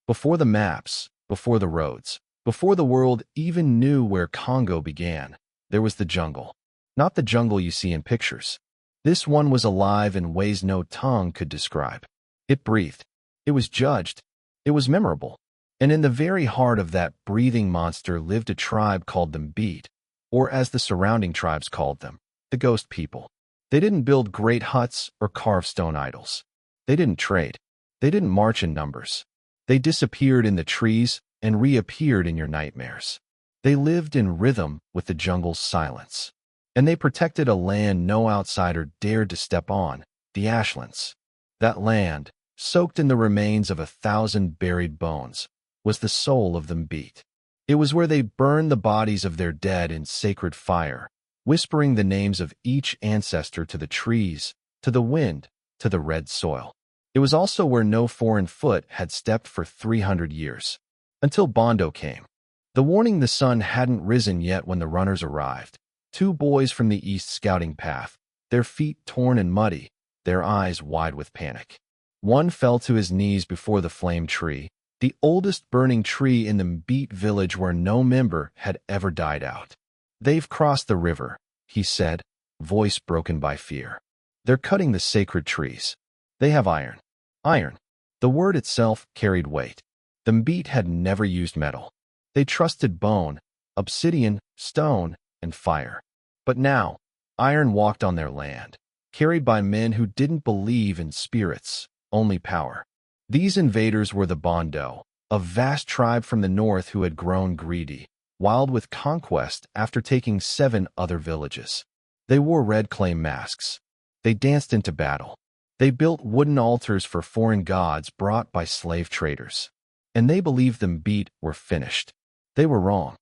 Before the maps, before the roads, before the world even knew where Kongo began, there was the jungle. Not the jungle you see in pictures. This one was alive in ways no tongue could describe. It breathed. It was judged. It was memorable. And in the very heart of that breathing monster lived a tribe called the Beat, or as the surrounding tribes called them, the Ghost People. They didn't build great huts or carve stone idols. They didn't trade. They didn't march in numbers. They disappeared in the trees and reappeared in your nightmares. They lived in rhythm with the jungle's silence. And they protected a land no outsider dared to step on, the Ashlands. That land, soaked in the remains of 1,000 buried bones, was the soul of the Beat. It was where they burned the bodies of their dead in sacred fire, whispering the names of each ancestor to the trees, to the wind, to the red soil. It was also where no foreign foot had stepped for 300 years, until Bondo came. The warning the sun hadn't risen yet when the runners arrived. 2 boys from the east scouting path, their feet torn and muddy, their eyes wide with panic. One fell to his knees before the flame tree, the oldest burning tree in the Beat village where no member had ever died out. "They've crossed the river," he said, voice broken by fear. "They're cutting the sacred trees. They have iron." Iron. The word itself carried weight. The Beat had never used metal. They trusted bone, obsidian, stone, and fire. But now, iron walked on their land, carried by men who didn't believe in spirits, only power. These invaders were the Bondo, a vast tribe from the north who had grown greedy, wild with conquest after taking 7 other villages. They wore red clay masks. They danced into battle. They built wooden altars for foreign gods brought by slave traders. And they believed the Beat were finished. They were wrong.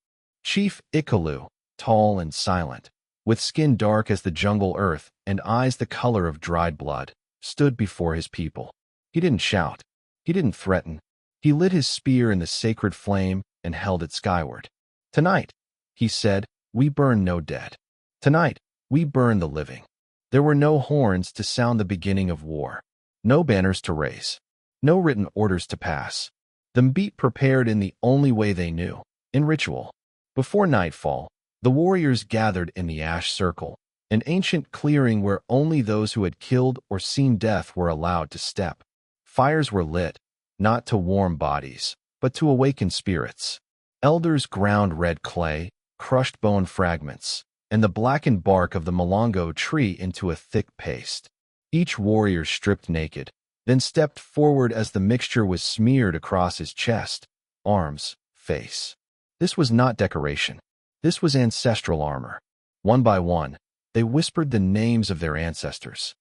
Chief Ikalu, tall and silent, with skin dark as the jungle earth and eyes the color of dried blood, stood before his people. He didn't shout. He didn't threaten. He lit his spear in the sacred flame and held it skyward. "Tonight," he said, "we burn no dead. Tonight, we burn the living." There were no horns to sound the beginning of war, no banners to raise, no written orders to pass. The Beat prepared in the only way they knew, in ritual. Before nightfall, the warriors gathered in the ash circle, an ancient clearing where only those who had killed or seen death were allowed to step. Fires were lit, not to warm bodies, but to awaken spirits. Elders ground red clay, crushed bone fragments, and the blackened bark of the malongo tree into a thick paste. Each warrior stripped naked, then stepped forward as the mixture was smeared across his chest, arms, face. This was not decoration. This was ancestral armor. One by one, they whispered the names of their ancestors.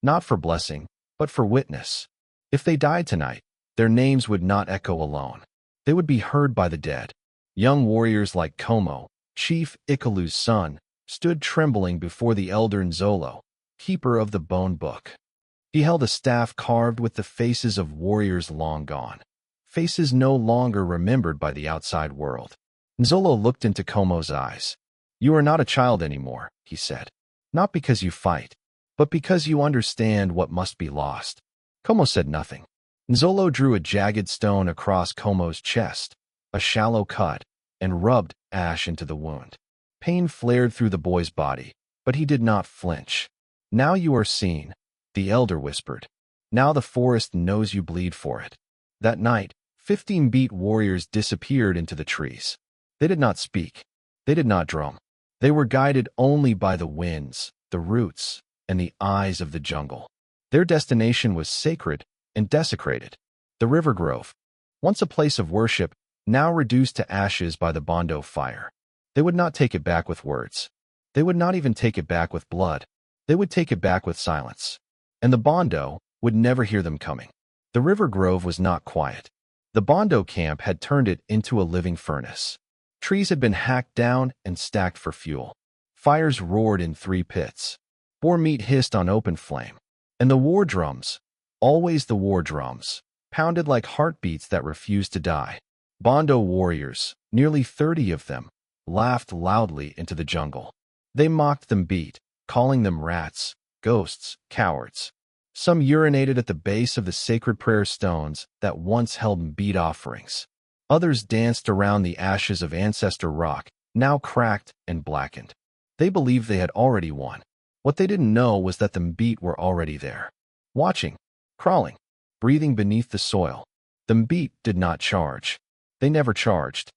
Not for blessing, but for witness. If they died tonight, their names would not echo alone. They would be heard by the dead. Young warriors like Como, Chief Ikalu's son, stood trembling before the elder Nzolo, keeper of the bone book. He held a staff carved with the faces of warriors long gone, faces no longer remembered by the outside world. Nzolo looked into Como's eyes. "You are not a child anymore," he said. "Not because you fight, but because you understand what must be lost." Como said nothing. Nzolo drew a jagged stone across Como's chest, a shallow cut, and rubbed ash into the wound. Pain flared through the boy's body, but he did not flinch. "Now you are seen," the elder whispered. "Now the forest knows you bleed for it." That night, 15 Beat warriors disappeared into the trees. They did not speak. They did not drum. They were guided only by the winds, the roots, and the eyes of the jungle. Their destination was sacred and desecrated. The river grove, once a place of worship, now reduced to ashes by the Bondo fire. They would not take it back with words. They would not even take it back with blood. They would take it back with silence. And the Bondo would never hear them coming. The river grove was not quiet. The Bondo camp had turned it into a living furnace. Trees had been hacked down and stacked for fuel. Fires roared in 3 pits. Boar meat hissed on open flame. And the war drums, always the war drums, pounded like heartbeats that refused to die. Bondo warriors, nearly 30 of them, laughed loudly into the jungle. They mocked them Beat, calling them rats, ghosts, cowards. Some urinated at the base of the sacred prayer stones that once held bead offerings. Others danced around the ashes of ancestor rock, now cracked and blackened. They believed they had already won. What they didn't know was that the Mbit were already there, watching, crawling, breathing beneath the soil. The Mbit did not charge. They never charged.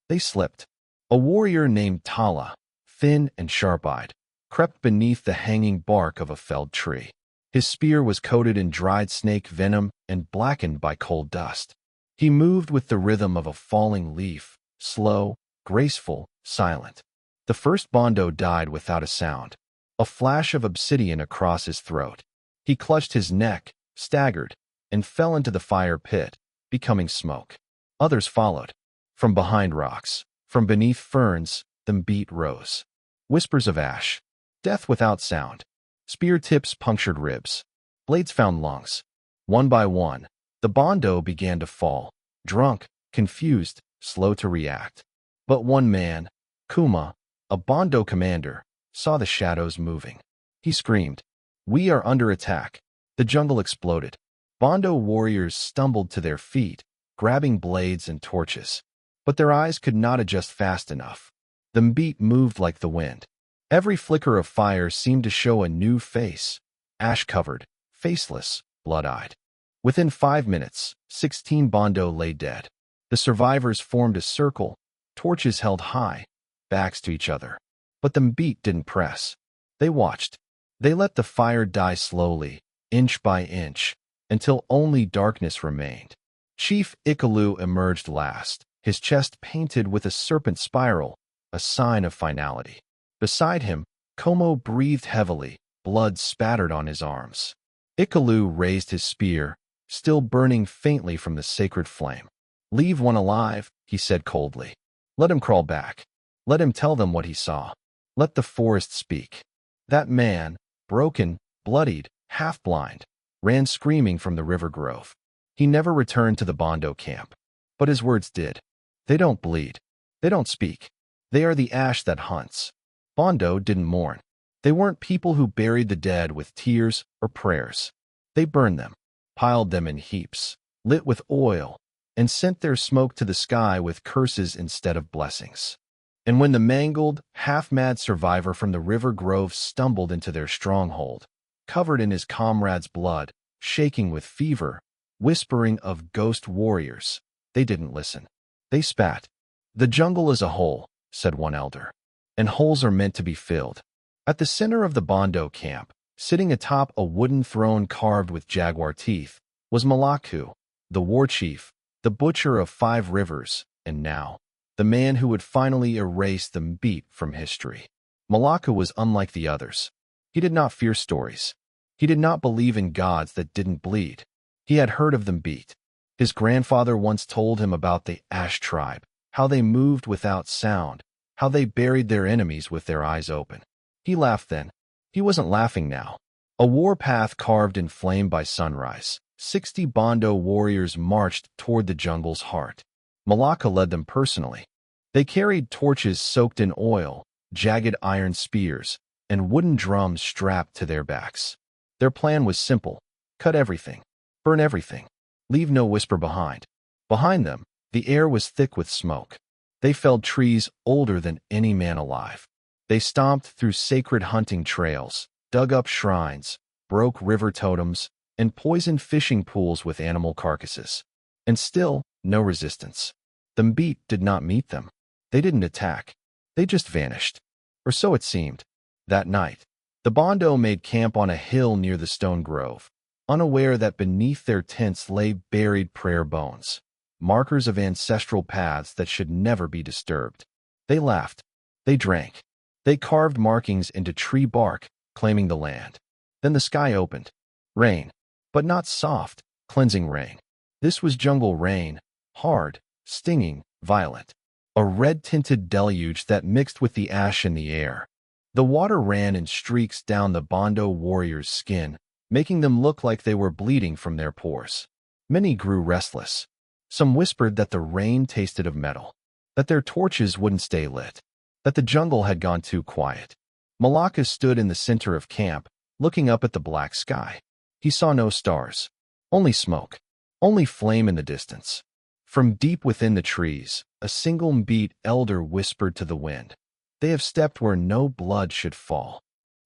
They slipped. A warrior named Tala, thin and sharp-eyed, crept beneath the hanging bark of a felled tree. His spear was coated in dried snake venom and blackened by cold dust. He moved with the rhythm of a falling leaf, slow, graceful, silent. The first Bondo died without a sound, a flash of obsidian across his throat. He clutched his neck, staggered, and fell into the fire pit, becoming smoke. Others followed. From behind rocks, from beneath ferns, the Mbit rose. Whispers of ash. Death without sound. Spear tips punctured ribs. Blades found lungs. One by one, the Bondo began to fall, drunk, confused, slow to react. But one man, Kuma, a Bondo commander, saw the shadows moving. He screamed, "We are under attack." The jungle exploded. Bondo warriors stumbled to their feet, grabbing blades and torches. But their eyes could not adjust fast enough. The Mbit moved like the wind. Every flicker of fire seemed to show a new face, ash-covered, faceless, blood-eyed. Within 5 minutes, 16 Bondo lay dead. The survivors formed a circle, torches held high, backs to each other. But the Mbit didn't press. They watched. They let the fire die slowly, inch by inch, until only darkness remained. Chief Ikalu emerged last, his chest painted with a serpent spiral, a sign of finality. Beside him, Como breathed heavily, blood spattered on his arms. Ikalu raised his spear, still burning faintly from the sacred flame. "Leave one alive," he said coldly. "Let him crawl back. Let him tell them what he saw. Let the forest speak." That man, broken, bloodied, half-blind, ran screaming from the river grove. He never returned to the Bondo camp. But his words did. They don't bleed. They don't speak. They are the ash that hunts. Bondo didn't mourn. They weren't people who buried the dead with tears or prayers. They burned them, piled them in heaps, lit with oil, and sent their smoke to the sky with curses instead of blessings. And when the mangled, half-mad survivor from the river grove stumbled into their stronghold, covered in his comrade's blood, shaking with fever, whispering of ghost warriors, they didn't listen. They spat. "The jungle is a hole," said one elder, "and holes are meant to be filled." At the center of the Bondo camp, sitting atop a wooden throne carved with jaguar teeth, was Malaku, the war chief, the butcher of 5 rivers, and now, the man who would finally erase the Mbit from history. Malaku was unlike the others. He did not fear stories. He did not believe in gods that didn't bleed. He had heard of the Mbit. His grandfather once told him about the Ash tribe, how they moved without sound, how they buried their enemies with their eyes open. He laughed then. He wasn't laughing now. A war path carved in flame by sunrise. 60 Bondo warriors marched toward the jungle's heart. Malacca led them personally. They carried torches soaked in oil, jagged iron spears, and wooden drums strapped to their backs. Their plan was simple: cut everything, burn everything, leave no whisper behind. Behind them, the air was thick with smoke. They felled trees older than any man alive. They stomped through sacred hunting trails, dug up shrines, broke river totems, and poisoned fishing pools with animal carcasses. And still, no resistance. The Mbit did not meet them. They didn't attack. They just vanished. Or so it seemed. That night, the Bondo made camp on a hill near the stone grove, unaware that beneath their tents lay buried prayer bones, markers of ancestral paths that should never be disturbed. They laughed. They drank. They carved markings into tree bark, claiming the land. Then the sky opened. Rain. But not soft, cleansing rain. This was jungle rain, hard, stinging, violent. A red-tinted deluge that mixed with the ash in the air. The water ran in streaks down the Bondo warriors' skin, making them look like they were bleeding from their pores. Many grew restless. Some whispered that the rain tasted of metal, that their torches wouldn't stay lit, that the jungle had gone too quiet. Malacca stood in the center of camp, looking up at the black sky. He saw no stars, only smoke, only flame in the distance. From deep within the trees, a single Mbit elder whispered to the wind, "They have stepped where no blood should fall.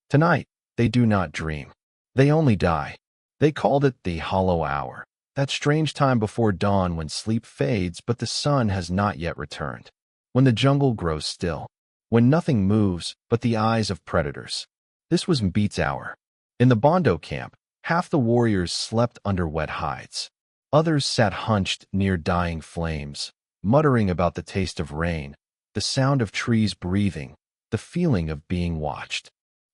Tonight, they do not dream. They only die." They called it the hollow hour, that strange time before dawn when sleep fades but the sun has not yet returned, when the jungle grows still, when nothing moves but the eyes of predators. This was Mbit's hour. In the Bondo camp, half the warriors slept under wet hides. Others sat hunched near dying flames, muttering about the taste of rain, the sound of trees breathing, the feeling of being watched.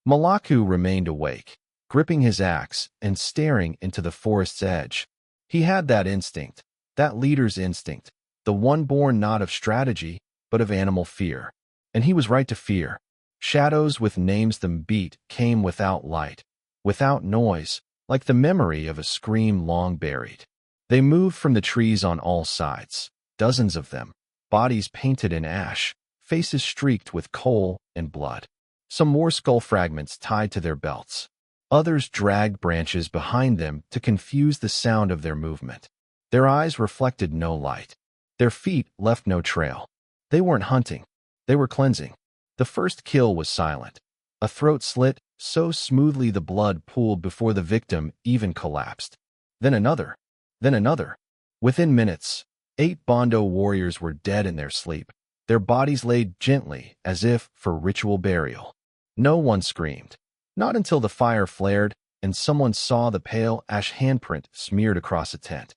Malaku remained awake, gripping his axe and staring into the forest's edge. He had that instinct, that leader's instinct, the one born not of strategy, but of animal fear. And he was right to fear. Shadows with names them beat came without light, without noise, like the memory of a scream long buried. They moved from the trees on all sides, dozens of them, bodies painted in ash, faces streaked with coal and blood. Some wore skull fragments tied to their belts. Others dragged branches behind them to confuse the sound of their movement. Their eyes reflected no light. Their feet left no trail. They weren't hunting. They were cleansing. The first kill was silent. A throat slit so smoothly the blood pooled before the victim even collapsed. Then another. Then another. Within minutes, 8 Bondo warriors were dead in their sleep, their bodies laid gently as if for ritual burial. No one screamed. Not until the fire flared and someone saw the pale ash handprint smeared across a tent.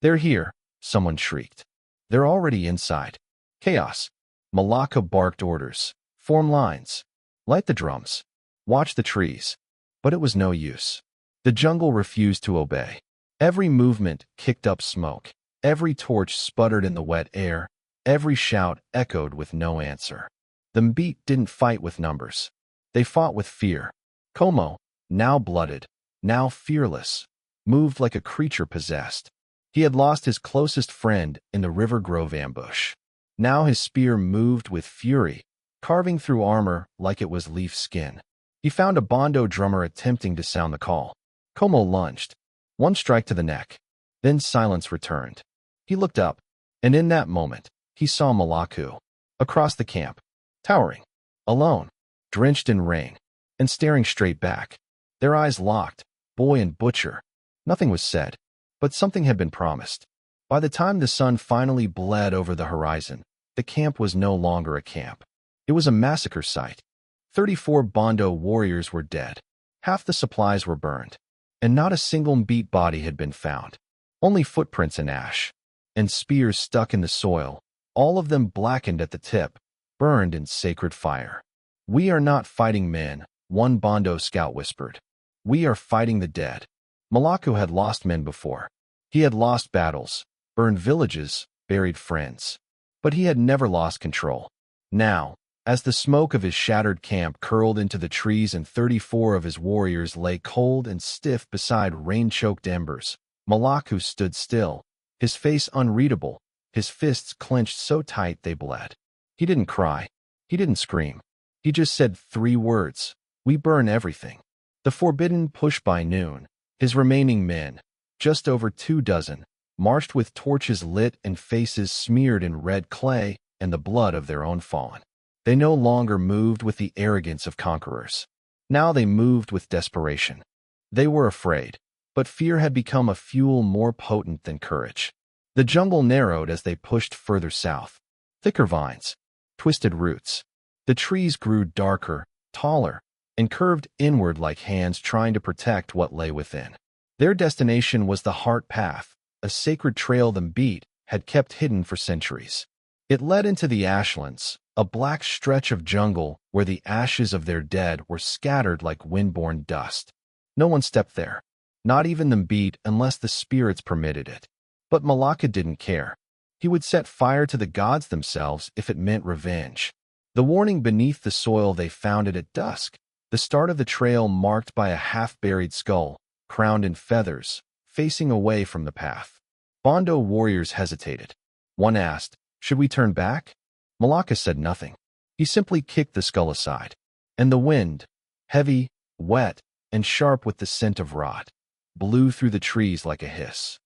"They're here," someone shrieked. "They're already inside." Chaos. Malaka barked orders. "Form lines. Light the drums. Watch the trees." But it was no use. The jungle refused to obey. Every movement kicked up smoke. Every torch sputtered in the wet air. Every shout echoed with no answer. The Mbit didn't fight with numbers. They fought with fear. Como, now blooded, now fearless, moved like a creature possessed. He had lost his closest friend in the River Grove ambush. Now his spear moved with fury, carving through armor like it was leaf skin. He found a Bondo drummer attempting to sound the call. Como lunged. One strike to the neck. Then silence returned. He looked up, and in that moment, he saw Malaku, across the camp, towering, alone, drenched in rain, and staring straight back. Their eyes locked, boy and butcher. Nothing was said, but something had been promised. By the time the sun finally bled over the horizon, the camp was no longer a camp. It was a massacre site. 34 Bondo warriors were dead. Half the supplies were burned, and not a single Mbit body had been found. Only footprints in ash, and spears stuck in the soil, all of them blackened at the tip, burned in sacred fire. "We are not fighting men," one Bondo scout whispered. "We are fighting the dead." Malaku had lost men before. He had lost battles, burned villages, buried friends. But he had never lost control. Now, as the smoke of his shattered camp curled into the trees and 34 of his warriors lay cold and stiff beside rain-choked embers, Malaku stood still, his face unreadable, his fists clenched so tight they bled. He didn't cry. He didn't scream. He just said 3 words. "We burn everything." The forbidden push by noon. His remaining men, just over 24, marched with torches lit and faces smeared in red clay and the blood of their own fallen. They no longer moved with the arrogance of conquerors. Now they moved with desperation. They were afraid, but fear had become a fuel more potent than courage. The jungle narrowed as they pushed further south. Thicker vines, twisted roots. The trees grew darker, taller, and curved inward like hands trying to protect what lay within. Their destination was the Heart Path, a sacred trail the Mbit had kept hidden for centuries. It led into the ashlands, a black stretch of jungle where the ashes of their dead were scattered like wind-borne dust. No one stepped there, not even the Mbit unless the spirits permitted it. But Malaka didn't care. He would set fire to the gods themselves if it meant revenge. The warning beneath the soil they found it at dusk, the start of the trail marked by a half-buried skull, crowned in feathers, facing away from the path. Bondo warriors hesitated. One asked, "Should we turn back?" Malaka said nothing. He simply kicked the skull aside. And the wind, heavy, wet, and sharp with the scent of rot, blew through the trees like a hiss.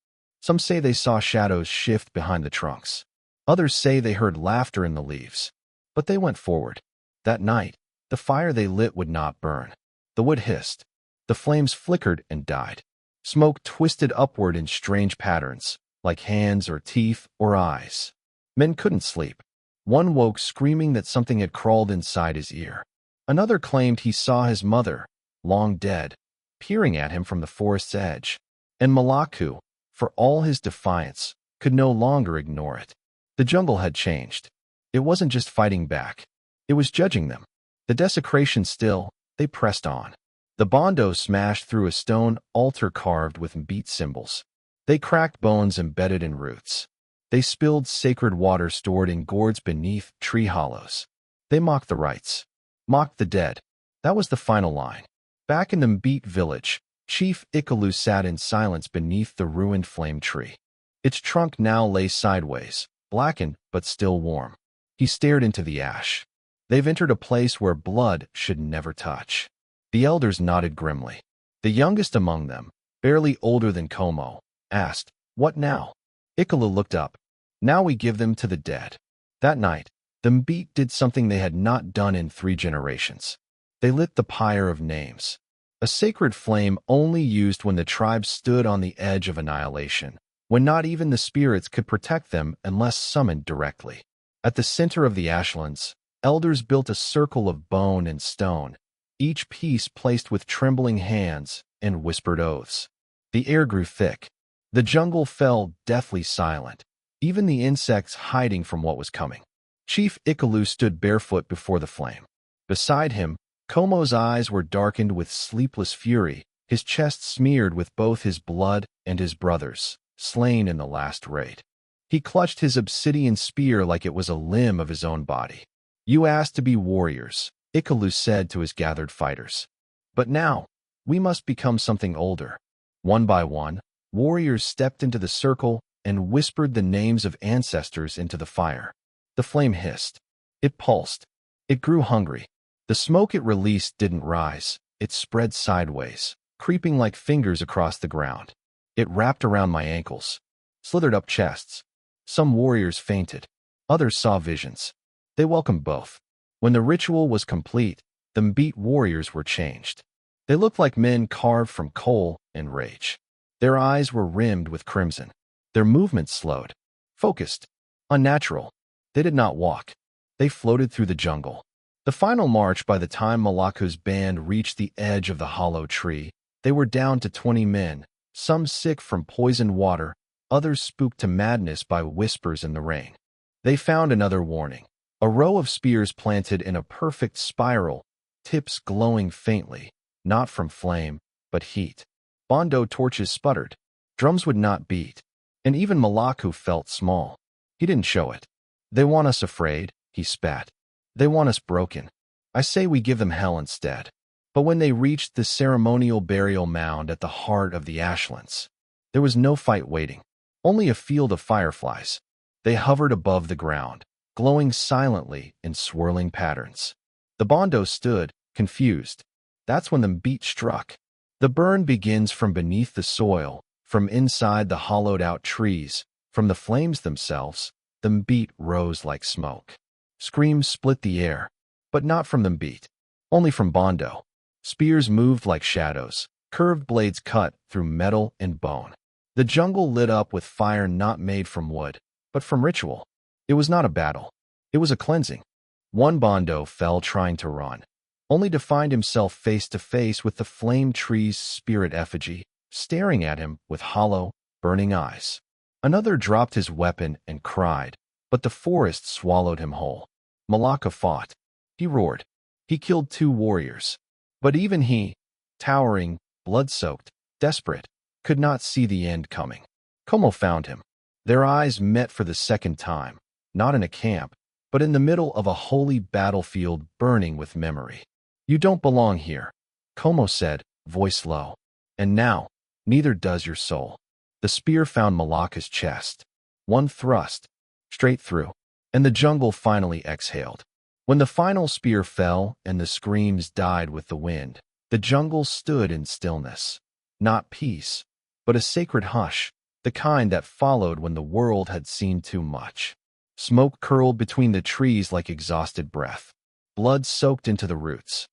Some say they saw shadows shift behind the trunks. Others say they heard laughter in the leaves. But they went forward. That night, the fire they lit would not burn. The wood hissed. The flames flickered and died. Smoke twisted upward in strange patterns, like hands or teeth or eyes. Men couldn't sleep. One woke screaming that something had crawled inside his ear. Another claimed he saw his mother, long dead, peering at him from the forest's edge. And Malaku, for all his defiance, could no longer ignore it. The jungle had changed. It wasn't just fighting back. It was judging them. The desecration still, they pressed on. The Bondo smashed through a stone altar carved with beat symbols. They cracked bones embedded in roots. They spilled sacred water stored in gourds beneath tree hollows. They mocked the rites. Mocked the dead. That was the final line. Back in the Mbete village, Chief Ikalu sat in silence beneath the ruined flame tree. Its trunk now lay sideways, blackened but still warm. He stared into the ash. They've entered a place where blood should never touch. The elders nodded grimly. The youngest among them, barely older than Kongo, asked, "What now?" Ikalu looked up. "Now we give them to the dead." That night, the Mbete did something they had not done in 3 generations. They lit the pyre of names, a sacred flame only used when the tribe stood on the edge of annihilation, when not even the spirits could protect them unless summoned directly. At the center of the ashlands, elders built a circle of bone and stone, each piece placed with trembling hands and whispered oaths. The air grew thick. The jungle fell deathly silent, even the insects hiding from what was coming. Chief Ikalu stood barefoot before the flame. Beside him, Komo's eyes were darkened with sleepless fury, his chest smeared with both his blood and his brother's, slain in the last raid. He clutched his obsidian spear like it was a limb of his own body. "You asked to be warriors," Ikalu said to his gathered fighters. "But now, we must become something older." One by one, warriors stepped into the circle and whispered the names of ancestors into the fire. The flame hissed. It pulsed. It grew hungry. The smoke it released didn't rise. It spread sideways, creeping like fingers across the ground. It wrapped around my ankles, slithered up chests. Some warriors fainted. Others saw visions. They welcomed both. When the ritual was complete, the Mbete warriors were changed. They looked like men carved from coal and rage. Their eyes were rimmed with crimson. Their movements slowed, focused, unnatural. They did not walk. They floated through the jungle. The final march, by the time Malaku's band reached the edge of the hollow tree, they were down to 20 men, some sick from poisoned water, others spooked to madness by whispers in the rain. They found another warning. A row of spears planted in a perfect spiral, tips glowing faintly, not from flame, but heat. Bondo torches sputtered. Drums would not beat. And even Malaku felt small. He didn't show it. "They want us afraid," he spat. "They want us broken. I say we give them hell instead." But when they reached the ceremonial burial mound at the heart of the ashlands, there was no fight waiting, only a field of fireflies. They hovered above the ground, glowing silently in swirling patterns. The Bondo stood, confused. That's when the Mbete struck. The burn begins from beneath the soil, from inside the hollowed-out trees, from the flames themselves. The Mbete rose like smoke. Screams split the air, but not from the Mbete, only from Bondo. Spears moved like shadows, curved blades cut through metal and bone. The jungle lit up with fire not made from wood, but from ritual. It was not a battle. It was a cleansing. One Bondo fell trying to run, only to find himself face to face with the flame tree's spirit effigy, staring at him with hollow, burning eyes. Another dropped his weapon and cried, but the forest swallowed him whole. Malaka fought. He roared. He killed 2 warriors. But even he, towering, blood-soaked, desperate, could not see the end coming. Kongo found him. Their eyes met for the second time, not in a camp, but in the middle of a holy battlefield burning with memory. "You don't belong here," Kongo said, voice low. "And now, neither does your soul." The spear found Malaka's chest. One thrust, straight through, and the jungle finally exhaled. When the final spear fell and the screams died with the wind, the jungle stood in stillness. not peace, but a sacred hush, the kind that followed when the world had seen too much. Smoke curled between the trees like exhausted breath. Blood soaked into the roots.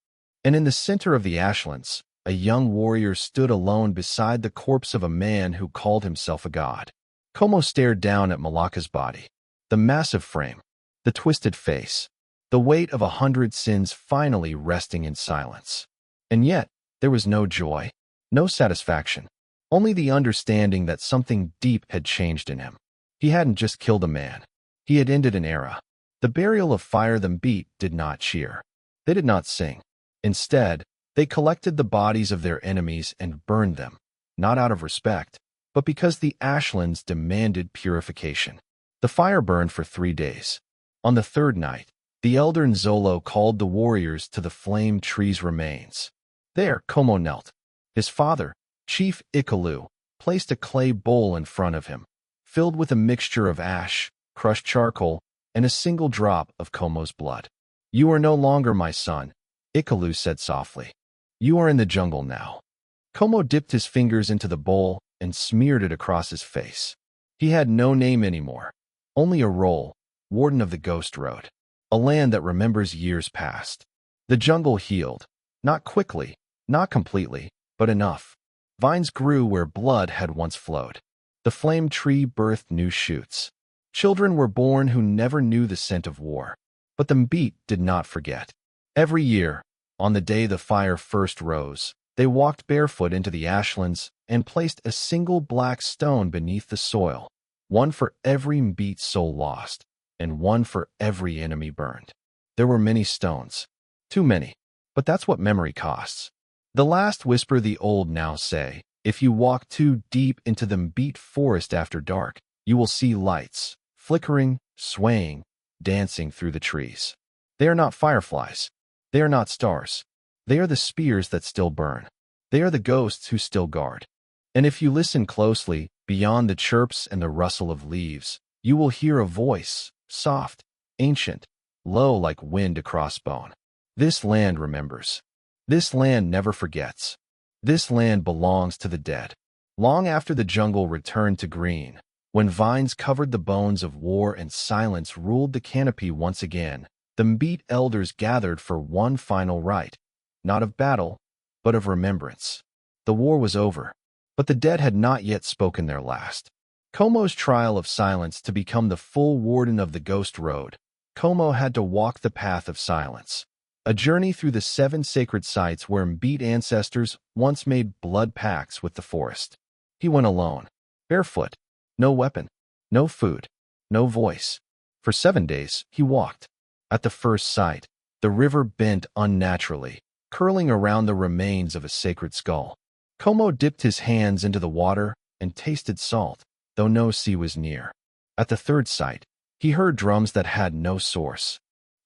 And in the center of the ashlands, a young warrior stood alone beside the corpse of a man who called himself a god. Como stared down at Malaka's body. The massive frame, the twisted face, the weight of 100 sins finally resting in silence. And yet, there was no joy, no satisfaction, only the understanding that something deep had changed in him. He hadn't just killed a man. He had ended an era. The burial of Fire Them Beat did not cheer. They did not sing. Instead, they collected the bodies of their enemies and burned them, not out of respect, but because the ashlands demanded purification. The fire burned for 3 days. On the third night, the elder Nzolo called the warriors to the flame tree's remains. There, Como knelt. His father, Chief Ikalu, placed a clay bowl in front of him, filled with a mixture of ash, crushed charcoal, and a single drop of Como's blood. "You are no longer my son," Ikalu said softly. "You are in the jungle now." Como dipped his fingers into the bowl and smeared it across his face. He had no name anymore, only a role, warden of the Ghost Road, a land that remembers years past. The jungle healed, not quickly, not completely, but enough. Vines grew where blood had once flowed. The flame tree birthed new shoots. Children were born who never knew the scent of war. But the Mbit did not forget. Every year, on the day the fire first rose, they walked barefoot into the ashlands and placed a single black stone beneath the soil, one for every Mbit soul lost, and one for every enemy burned. There were many stones. Too many. But that's what memory costs. The last whisper the old now say, if you walk too deep into the Mbit forest after dark, you will see lights, flickering, swaying, dancing through the trees. They are not fireflies. They are not stars. They are the spears that still burn. They are the ghosts who still guard. And if you listen closely, beyond the chirps and the rustle of leaves, you will hear a voice, soft, ancient, low like wind across bone. This land remembers. This land never forgets. This land belongs to the dead. Long after the jungle returned to green, when vines covered the bones of war and silence ruled the canopy once again, the Mbit elders gathered for one final rite, not of battle, but of remembrance. The war was over, but the dead had not yet spoken their last. Como's trial of silence to become the full warden of the Ghost Road. Como had to walk the path of silence, a journey through the 7 sacred sites where Mbit ancestors once made blood pacts with the forest. He went alone, barefoot, no weapon, no food, no voice. For 7 days, he walked. At the first sight, the river bent unnaturally, curling around the remains of a sacred skull. Como dipped his hands into the water and tasted salt, though no sea was near. At the third sight, he heard drums that had no source.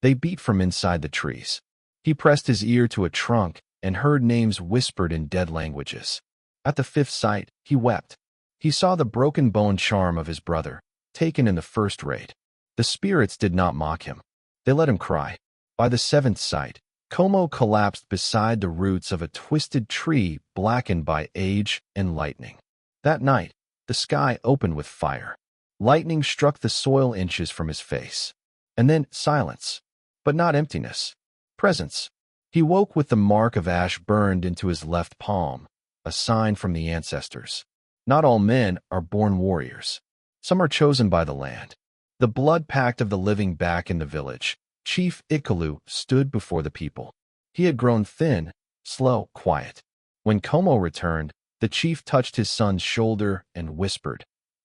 They beat from inside the trees. He pressed his ear to a trunk and heard names whispered in dead languages. At the 5th sight, he wept. He saw the broken bone charm of his brother, taken in the first raid. The spirits did not mock him. They let him cry. By the 7th sight, Como collapsed beside the roots of a twisted tree blackened by age and lightning. That night, the sky opened with fire. Lightning struck the soil inches from his face. And then silence, but not emptiness. Presence. He woke with the mark of ash burned into his left palm, a sign from the ancestors. Not all men are born warriors. Some are chosen by the land. The blood pact of the living back in the village. Chief Ikalu stood before the people. He had grown thin, slow, quiet. When Como returned, the chief touched his son's shoulder and whispered,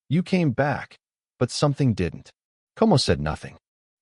"You came back, but something didn't." Como said nothing.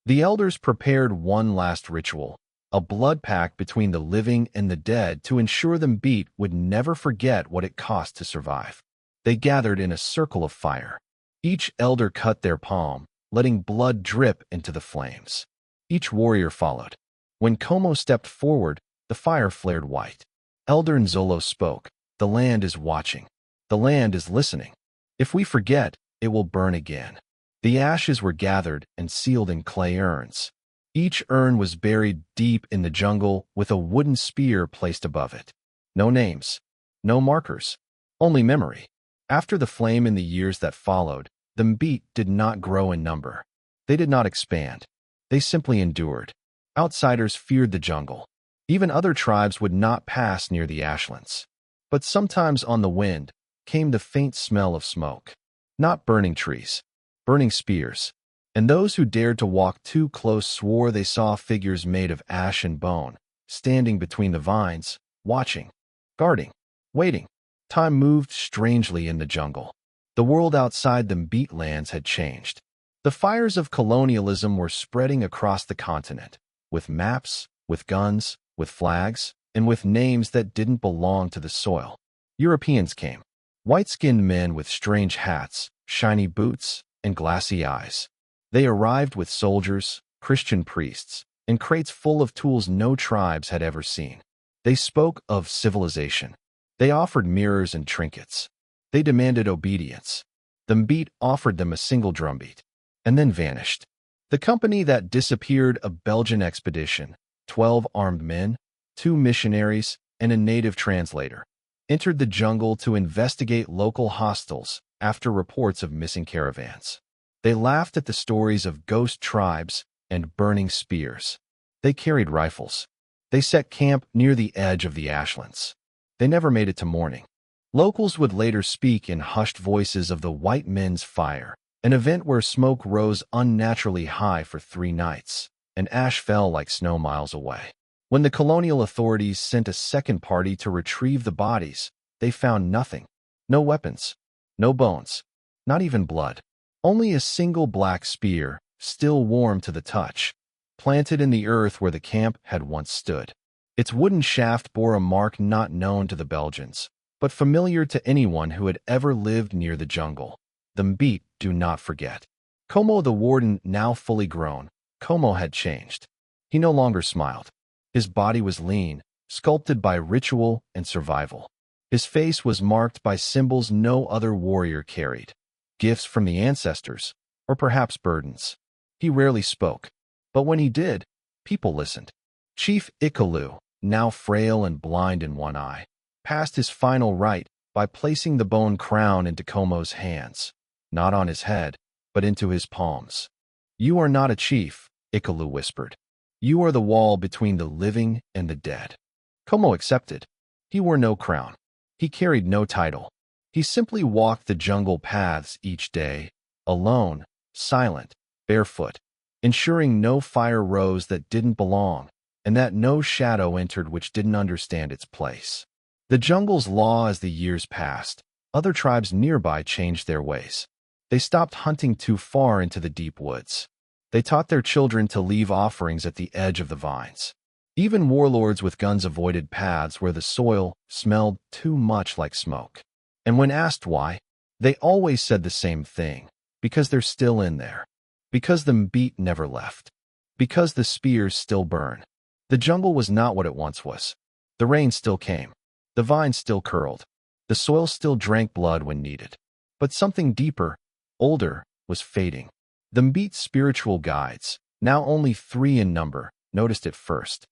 The elders prepared one last ritual, a blood pact between the living and the dead to ensure the Mbit would never forget what it cost to survive. They gathered in a circle of fire. Each elder cut their palm, letting blood drip into the flames. Each warrior followed. When Como stepped forward, the fire flared white. Elder Nzolo spoke. "The land is watching. The land is listening. If we forget, it will burn again." The ashes were gathered and sealed in clay urns. Each urn was buried deep in the jungle with a wooden spear placed above it. No names, no markers, Only memory. After the flame in the years that followed, the Mbit did not grow in number. They did not expand. They simply endured. Outsiders feared the jungle. Even other tribes would not pass near the ashlands. But sometimes on the wind came the faint smell of smoke. Not burning trees, burning spears. And those who dared to walk too close swore they saw figures made of ash and bone, standing between the vines, watching, guarding, waiting. Time moved strangely in the jungle. The world outside the Mbit lands had changed. The fires of colonialism were spreading across the continent, with maps, with guns, with flags, and with names that didn't belong to the soil. Europeans came. White-skinned men with strange hats, shiny boots, and glassy eyes. They arrived with soldiers, Christian priests, and crates full of tools no tribes had ever seen. They spoke of civilization. They offered mirrors and trinkets. They demanded obedience. The Mbit offered them a single drumbeat, and then vanished. The company that disappeared, a Belgian expedition, 12 armed men, 2 missionaries, and a native translator, entered the jungle to investigate local hostels after reports of missing caravans. They laughed at the stories of ghost tribes and burning spears. They carried rifles. They set camp near the edge of the ashlands. They never made it to morning. Locals would later speak in hushed voices of the white men's fire, an event where smoke rose unnaturally high for 3 nights, and ash fell like snow miles away. When the colonial authorities sent a second party to retrieve the bodies, they found nothing. No weapons, no bones, not even blood. Only a single black spear, still warm to the touch, planted in the earth where the camp had once stood. Its wooden shaft bore a mark not known to the Belgians, but familiar to anyone who had ever lived near the jungle. The Mbit do not forget. Como the warden, now fully grown, Como had changed. He no longer smiled. His body was lean, sculpted by ritual and survival. His face was marked by symbols no other warrior carried. Gifts from the ancestors, or perhaps burdens. He rarely spoke, but when he did, people listened. Chief Ikalu, now frail and blind in one eye, passed his final rite by placing the bone crown into Como's hands, not on his head, but into his palms. "You are not a chief," Ikalu whispered. "You are the wall between the living and the dead." Como accepted. He wore no crown. He carried no title. He simply walked the jungle paths each day, alone, silent, barefoot, ensuring no fire rose that didn't belong, and that no shadow entered which didn't understand its place. The jungle's law as the years passed, other tribes nearby changed their ways. They stopped hunting too far into the deep woods. They taught their children to leave offerings at the edge of the vines. Even warlords with guns avoided paths where the soil smelled too much like smoke. And when asked why, they always said the same thing: because they're still in there. Because the Mbit never left. Because the spears still burn. The jungle was not what it once was. The rain still came. The vines still curled. The soil still drank blood when needed. But something deeper, older, was fading. The Mbit's spiritual guides, now only 3 in number, noticed it first.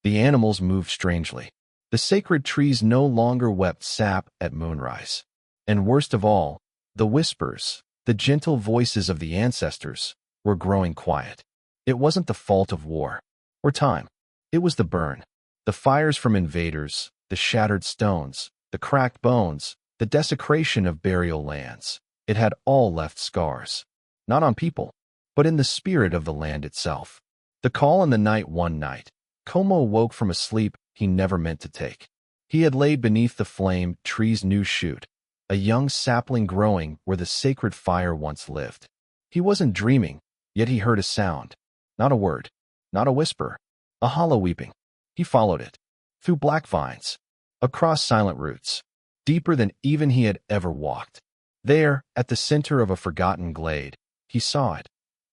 The animals moved strangely. The sacred trees no longer wept sap at moonrise. And worst of all, the whispers, the gentle voices of the ancestors, were growing quiet. It wasn't the fault of war or time. It was the burn. The fires from invaders, the shattered stones, the cracked bones, the desecration of burial lands. It had all left scars. Not on people, but in the spirit of the land itself. The call in the night one night, Como woke from a sleep he never meant to take. He had laid beneath the flame tree's new shoot, a young sapling growing where the sacred fire once lived. He wasn't dreaming, yet he heard a sound. Not a word, not a whisper, a hollow weeping. He followed it, through black vines, across silent roots, deeper than even he had ever walked. There, at the center of a forgotten glade, he saw it.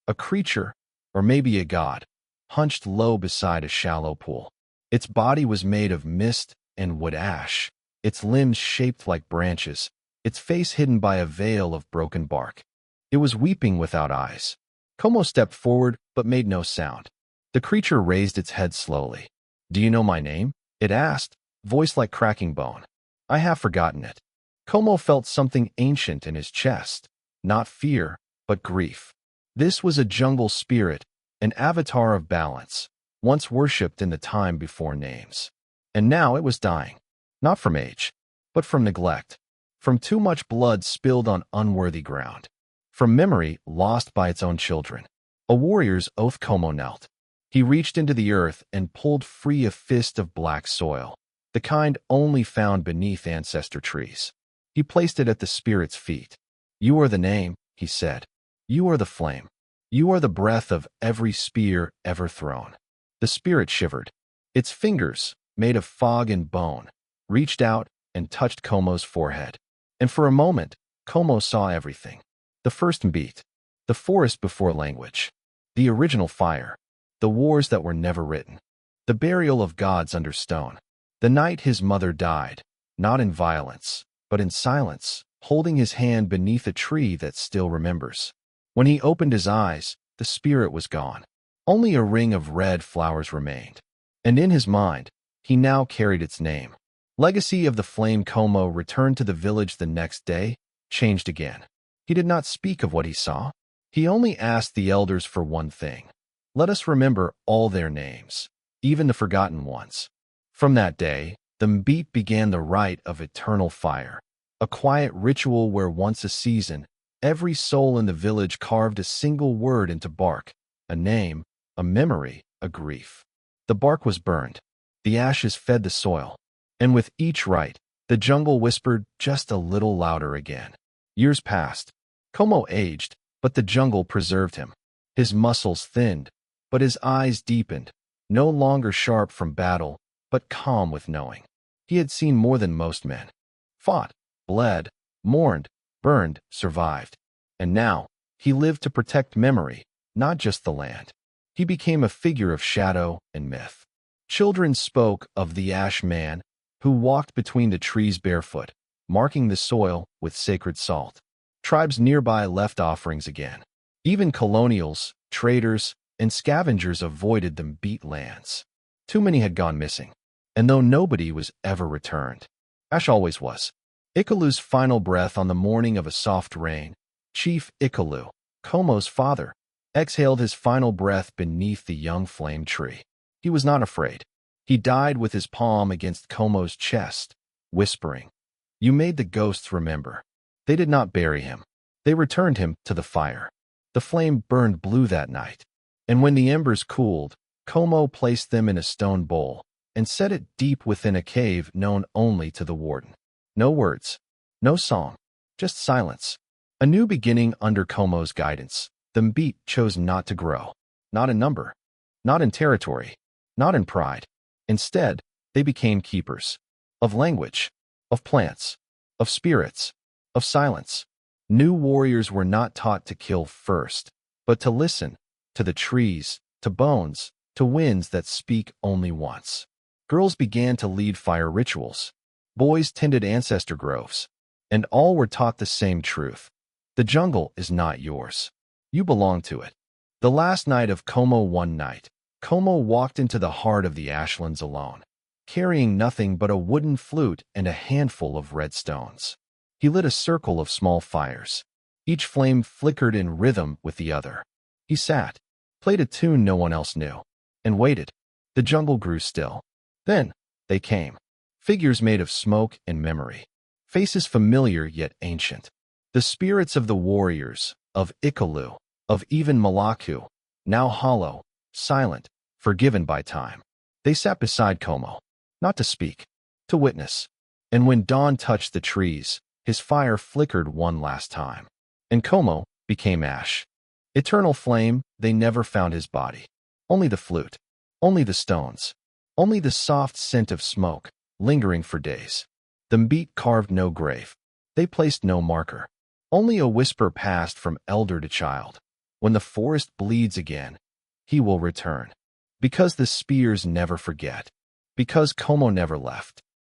A creature, or maybe a god, hunched low beside a shallow pool. Its body was made of mist and wood ash, its limbs shaped like branches, its face hidden by a veil of broken bark. It was weeping without eyes. Como stepped forward but made no sound. The creature raised its head slowly. "Do you know my name?" it asked, voice like cracking bone. "I have forgotten it." Como felt something ancient in his chest, not fear, but grief. This was a jungle spirit, an avatar of balance, once worshipped in the time before names. And now it was dying, not from age, but from neglect, from too much blood spilled on unworthy ground, from memory lost by its own children. A warrior's oath. Como knelt. He reached into the earth and pulled free a fist of black soil, the kind only found beneath ancestor trees. He placed it at the spirit's feet. "You are the name," he said. "You are the flame. You are the breath of every spear ever thrown." The spirit shivered. Its fingers, made of fog and bone, reached out and touched Como's forehead. And for a moment, Como saw everything. The first beat, the forest before language, the original fire, the wars that were never written, the burial of gods under stone, the night his mother died, not in violence, but in silence, holding his hand beneath a tree that still remembers. When he opened his eyes, the spirit was gone. Only a ring of red flowers remained. And in his mind, he now carried its name. Legacy of the Flame. Como returned to the village the next day, changed again. He did not speak of what he saw. He only asked the elders for one thing. Let us remember all their names, even the forgotten ones. From that day, the Mbit began the rite of eternal fire, a quiet ritual where once a season, every soul in the village carved a single word into bark, a name, a memory, a grief. The bark was burned. The ashes fed the soil. And with each rite, the jungle whispered just a little louder again. Years passed. Como aged, but the jungle preserved him. His muscles thinned, but his eyes deepened, no longer sharp from battle, but calm with knowing. He had seen more than most men. Fought, bled, mourned, burned, survived. And now, he lived to protect memory, not just the land. He became a figure of shadow and myth. Children spoke of the Ash Man, who walked between the trees barefoot, marking the soil with sacred salt. Tribes nearby left offerings again. Even colonials, traders, and scavengers avoided the Mbit lands. Too many had gone missing. And though nobody was ever returned, Ash always was. Ikalu's final breath on the morning of a soft rain, Chief Ikalu, Como's father, exhaled his final breath beneath the young flame tree. He was not afraid. He died with his palm against Como's chest, whispering, "You made the ghosts remember." They did not bury him. They returned him to the fire. The flame burned blue that night, and when the embers cooled, Como placed them in a stone bowl and set it deep within a cave known only to the warden. No words, no song, just silence. A new beginning under Como's guidance. The Mbit chose not to grow, not in number, not in territory, not in pride. Instead, they became keepers of language, of plants, of spirits, of silence. New warriors were not taught to kill first, but to listen, to the trees, to bones, to winds that speak only once. Girls began to lead fire rituals. Boys tended ancestor groves, and all were taught the same truth. The jungle is not yours. You belong to it. The last night of Como. One night, Como walked into the heart of the ashlands alone, carrying nothing but a wooden flute and a handful of red stones. He lit a circle of small fires. Each flame flickered in rhythm with the other. He sat, played a tune no one else knew, and waited. The jungle grew still. Then, they came. Figures made of smoke and memory. Faces familiar yet ancient. The spirits of the warriors, of Ikalu, of even Malaku, now hollow, silent, forgiven by time. They sat beside Como, not to speak, to witness. And when dawn touched the trees, his fire flickered one last time. And Como became ash. Eternal flame. They never found his body. Only the flute. Only the stones. Only the soft scent of smoke, lingering for days. The Mbit carved no grave. They placed no marker. Only a whisper passed from elder to child. When the forest bleeds again, he will return. Because the spears never forget. Because Como never left.